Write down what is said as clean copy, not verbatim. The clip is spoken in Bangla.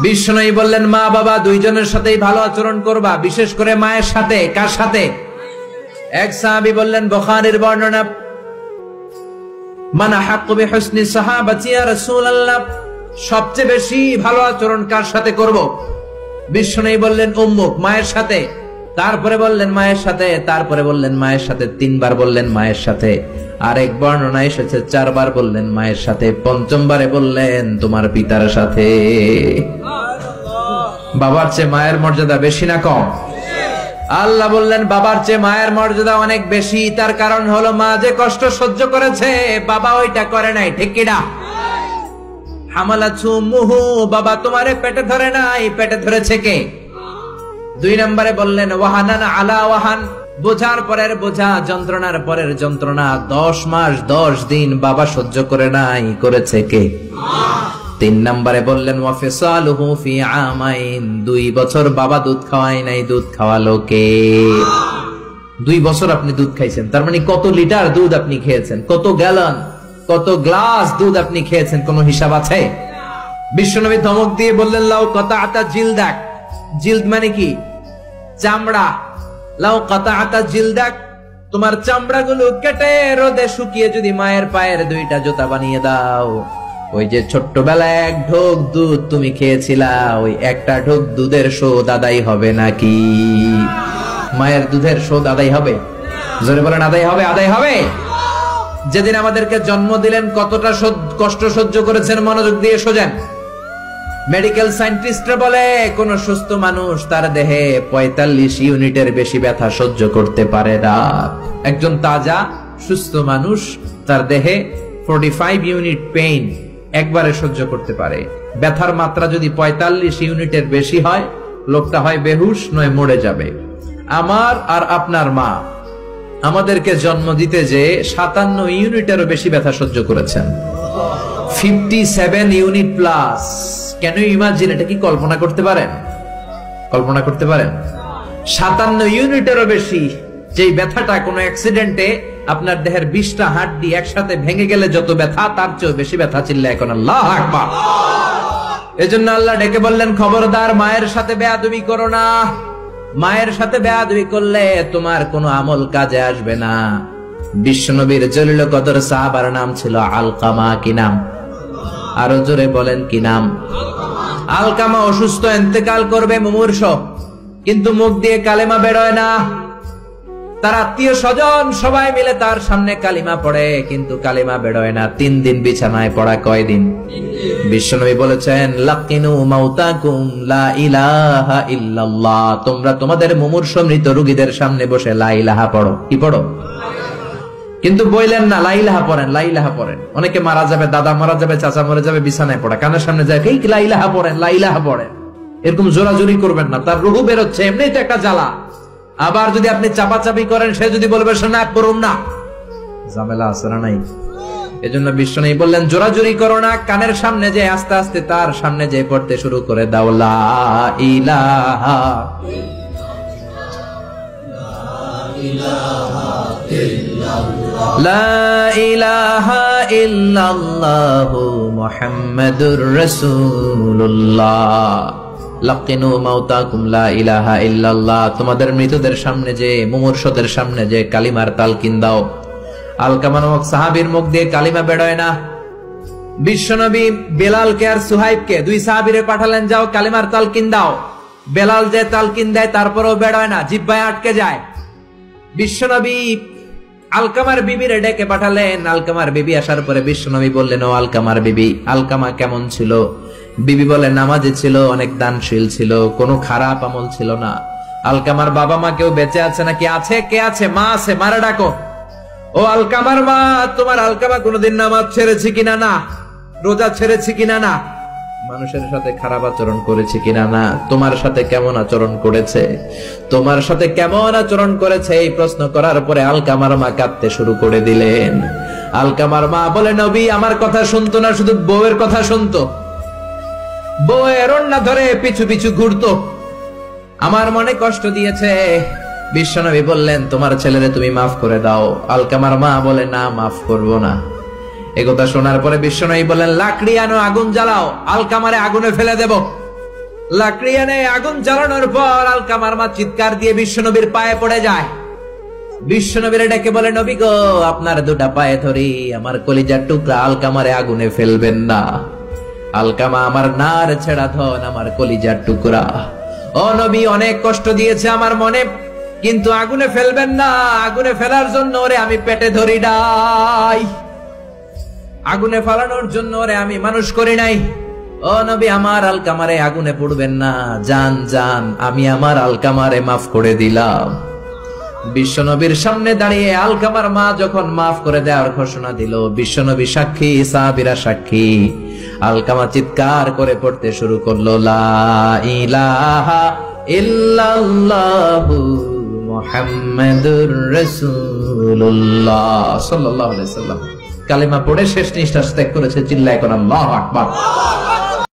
বিষ্ণু বললেন মা বাবা দুইজনের সাথেই ভালো আচরণ করবা, বিশেষ করে মায়ের সাথে। কার সাথে? এক সাহাবী বললেন, বুখারীর বর্ণনা, মান আহাক্কু বিহুসনি সাহাবাতি ইয়া রাসূলুল্লাহ, সবচেয়ে বেশি ভালো আচরণ কার সাথে করব? বিষ্ণু বললেন উম্মুক, মায়ের সাথে। তারপরে বললেন মায়ের সাথে, তারপরে বললেন মায়ের সাথে, তিনবার বললেন মায়ের সাথে। আরেক বর্ণনায় এসেছে চারবার বললেন মায়ের সাথে, পঞ্চমবারে বললেন তোমার পিতার সাথে। বাবার চেয়ে মায়ের মর্যাদা বেশি না কম? আল্লাহ বললেন বাবার চেয়ে মায়ের মর্যাদা অনেক বেশি। তার কারণ হলো মা যে কষ্ট সহ্য করেছে বাবা ওইটা করে নাই। ঠিক কিনা? হামালাতহু উম্মুহু, বাবা তোমারে পেটে ধরে নাই, পেটে ধরেছে কে? দুই নম্বরে বললেন ওয়াহানান আলা ওয়াহান, বোঝার পরের বোঝা, যন্ত্রণার পরের যন্ত্রণা 10 মাস 10 দিন বাবা সহ্য করে নাই, করেছে কে? তিন নম্বরে বললেন ওয়াফিসালুহু ফি আমাইন, 2 বছর বাবা দুধ খাওয়ায় নাই, দুধ খাওয়ালো কে? 2 বছর আপনি দুধ খাইছেন, তার মানে কত লিটার দুধ আপনি খেয়েছেন, কত গ্যালন, কত গ্লাস দুধ আপনি খেয়েছেন, কোনো হিসাব আছে? বিশ্বনবী ধমক দিয়ে বললেন লাউ কাতাআতা জিলদাক, জিলদ মানে কি? চামড়া। লাউ কাতাআতা জিলদাক, তোমার চামড়াগুলো কেটে রোদে শুকিয়ে যদি মায়ের পায়ের 2টা জুতা বানিয়ে দাও, ওই যে ছোট্টবেলায় 1 ঢোক দুধ তুমি খেয়েছিলা, ওই একটা ঢোক দুধের শোধ আদায় হবে নাকি? মায়ের দুধের শোধ আদায় হবে? জোরে বলেন আদায় হবে? আদায় হবে। যেদিন আমাদেরকে জন্ম দিলেন কতটা কষ্ট সহ্য করেছেন, মনোযোগ দিয়ে শোনেন। মেডিকেল সায়েন্টিস্টরা বলে কোন সুস্থ মানুষ তার দেহে 45 ইউনিটের বেশি ব্যথা সহ্য করতে পারে না। একজন তাজা সুস্থ মানুষ তার দেহে 45 ইউনিট পেইন একবারে সহ্য করতে পারে। ব্যথার মাত্রা যদি 45 ইউনিটের বেশি হয়, লোকটা হয় বেহুশ নয় মরে যাবে। আমার আর আপনার মা আমাদেরকে জন্ম দিতে যে 57 ইউনিটেরও বেশি ব্যথা সহ্য করেছেন, 57 ইউনিট প্লাস। কেন ইমাজিন, এটা কি কল্পনা করতে পারেন? কল্পনা করতে পারেন? 57 ইউনিটেরও বেশি, যেই ব্যথাটা কোনো অ্যাক্সিডেন্টে আপনার দেহের 20টা হাড্ডি একসাথে ভেঙে গেলে যত ব্যথা, তার চেয়েও বেশি ব্যথা। চিল্লায় এখন আল্লাহু আকবার। এজন্য আল্লাহ ডেকে বললেন খবরদার মায়ের সাথে বেয়াদবি করো না। মায়ের সাথে বেয়াদবি করলে তোমার কোনো আমল কাজে আসবে না। বিশ্বনবীর জলিল কদর সাহাবার নাম ছিল আলকামা। কি নাম? আরো জোরে বলেন কি নাম? আলকামা অসুস্থ, ইন্তেকাল করবে, মুমূর্ষ, কিন্তু মুখ দিয়ে কালেমা বেরোয় না। তার আত্মীয় স্বজন সবাই মিলে তার সামনে কালিমা পড়ে, কিন্তু কালিমা বেরোয় না। 3 দিন বিছানায় পড়া। কয়দিন? বিশ্বনবী বলেছেন লাকিনু মাউতাকুম লা ইলাহা ইল্লাল্লাহ, তোমরা তোমাদের মুমূর্ষ মৃত রোগীদের সামনে বসে লা ইলাহা পড়ো। কি পড়ো? কিন্তু বললেন না লা ইলাহা পড়েন, লা ইলাহা পড়েন। অনেকে মারা যাবে, দাদা মারা যাবে, চাচা মরে যাবে, বিছানায় পড়া, কানের সামনে যায় এই লা ইলাহা পড়েন, লা ইলাহা পড়েন। এরকম জোরাজোরি করবেন না, তার রুহু বেরোচ্ছে, এমনিই তো একটা জ্বালা। আবার যদি আপনি চাপাচাপি করেন, সে যদি বলবে শোনা পড়ুন না, ঝামেলা আছে না নাই? এজন্য বিশ্বনবী বললেন জোরাজোরি করো না, কানের সামনে যে আস্তে আস্তে তার সামনে যে পড়তে শুরু করে দাও লা ইলাহা লা ইলাহা ইল্লাল্লাহু মুহাম্মাদুর রাসূলুল্লাহ। লাকিনু মাউতাকুম লা ইলাহা ইল্লাল্লাহ, তোমাদের মৃতদের সামনে যে, মুমূর্ষদের সামনে যে কালিমার তালকিন দাও। আলকামা নামক সাহাবীর মুখ দিয়ে কালিমা বেরোয় না। বিশ্বনবী বেলালকে আর সুহাইবকে, 2 সাহাবীরে পাঠালেন, যাও কালিমার তালকিন দাও। বেলাল যে তালকিন দেয় তারপরেও বেরোয় না, জিহ্বায় আটকে যায়। বিশ্বনবী আলকামার বিবিরে ডেকে পাঠালেন। আলকামার বিবি আসার পরে বিশ্বনবী বললেন ও আলকামার বিবি, আলকামা কেমন ছিল? বিবি বলে নামাজি ছিল, অনেক দানশীল ছিল, কোনো খারাপ আমল ছিল না। আলকামার বাবা মা কেউ বেঁচে আছে নাকি? আছে। কে আছে? মা আছে, মারা ডাকো। ও আলকামার মা, তোমার আলকামা কোনোদিন নামাজ ছেড়েছে কিনা? না। রোজা ছেড়েছে কিনা? না। মানুষের সাথে খারাপ আচরণ করেছে কিনা? না। তোমার সাথে কেমন আচরণ করেছে? তোমার সাথে কেমন আচরণ করেছে? এই প্রশ্ন করার পরে আলকামার মা কাঁদতে শুরু করে দিলেন। আলকামার মা বলে নবী আমার কথা শুনতো না, শুধু বউয়ের কথা শুনতো। বউয়ের ওড়না ধরে পিছু পিছু ঘুরতো, আমার মনে কষ্ট দিয়েছে। বিশ্বনবী বললেন তোমার ছেলেরে তুমি মাফ করে দাও। আলকামার মা বলে না, মাফ করব না। একথা শোনার পরে বিশ্বনবী বললেন লাকড়ি আনো, আগুন জ্বালাও, আলকামারে আগুনে ফেলে দেব। লাকড়ি এনে আগুন জ্বালানোর পর আলকামার মা চিৎকার দিয়ে বিশ্বনবীর পায়ে পড়ে যায়। বিশ্বনবীর ডেকে বলে, নবী গো, আপনার দুটা পায়ে ধরি, আমার কলিজার টুকরা আলকামারে আগুনে ফেলবেন না। আলকামা আমার নার ছেড়া ধন, আমার কলিজার টুকরা। ও নবী, অনেক কষ্ট দিয়েছে আমার মনে, কিন্তু আগুনে ফেলবেন না। আগুনে ফেলার জন্য ওরে আমি পেটে ধরি নাই, আগুনে ফালানোর জন্য ওরে আমি মানুষ করি নাই। ও নবী, আমার আলকামারে আগুনে পড়বেন না। জান জান, আমি আমার আলকামারে মাফ করে দিলাম। বিশ্বনবীর সামনে দাঁড়িয়ে আলকামার মা যখন মাফ করে দেওয়ার ঘোষণা দিল, বিশ্বনবী সাক্ষী, সাহাবীরা সাক্ষী, আলকামা চিৎকার করে পড়তে শুরু করলো, লা ইলাহা ইল্লাল্লাহু মুহাম্মাদুর রাসূলুল্লাহ সাল্লাল্লাহু আলাইহি ওয়াসাল্লাম। কালিমা পড়ে শেষ নিঃশ্বাস ত্যাগ করেছে। চিল্লায় কোন আল্লাহু আকবার।